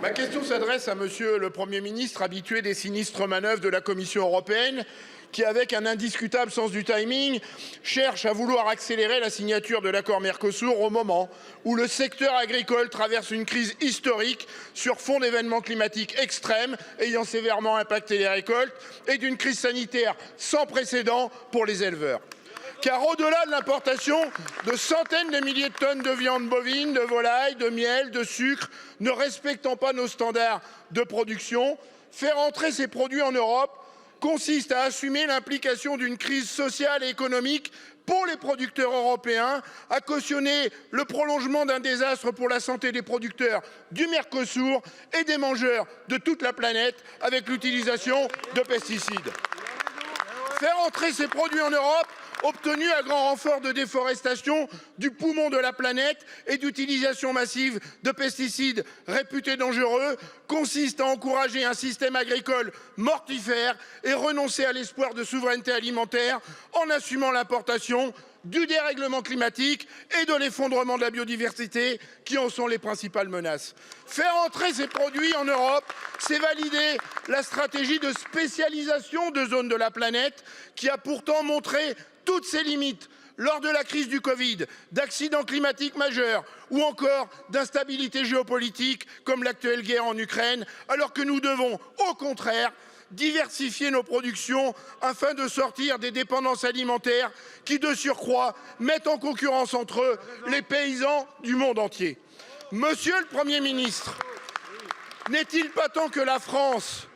Ma question s'adresse à Monsieur le Premier ministre, habitué des sinistres manœuvres de la Commission européenne, qui, avec un indiscutable sens du timing, cherche à vouloir accélérer la signature de l'accord Mercosur au moment où le secteur agricole traverse une crise historique sur fond d'événements climatiques extrêmes ayant sévèrement impacté les récoltes et d'une crise sanitaire sans précédent pour les éleveurs. Car au-delà de l'importation de centaines de milliers de tonnes de viande bovine, de volaille, de miel, de sucre, ne respectant pas nos standards de production, faire entrer ces produits en Europe consiste à assumer l'implication d'une crise sociale et économique pour les producteurs européens, à cautionner le prolongement d'un désastre pour la santé des producteurs du Mercosur et des mangeurs de toute la planète avec l'utilisation de pesticides. Faire entrer ces produits en Europe, obtenus à grand renfort de déforestation du poumon de la planète et d'utilisation massive de pesticides réputés dangereux, consiste à encourager un système agricole mortifère et renoncer à l'espoir de souveraineté alimentaire en assumant l'importation du dérèglement climatique et de l'effondrement de la biodiversité qui en sont les principales menaces. Faire entrer ces produits en Europe, c'est valider la stratégie de spécialisation de zones de la planète qui a pourtant montré toutes ses limites lors de la crise du Covid, d'accidents climatiques majeurs ou encore d'instabilité géopolitique comme l'actuelle guerre en Ukraine, alors que nous devons, au contraire, diversifier nos productions afin de sortir des dépendances alimentaires qui, de surcroît, mettent en concurrence entre eux les paysans du monde entier. Monsieur le Premier ministre, n'est-il pas temps que la France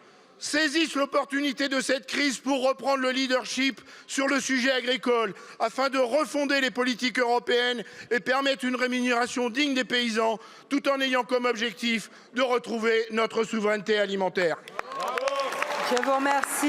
saisisse l'opportunité de cette crise pour reprendre le leadership sur le sujet agricole afin de refonder les politiques européennes et permettre une rémunération digne des paysans tout en ayant comme objectif de retrouver notre souveraineté alimentaire? Je vous remercie.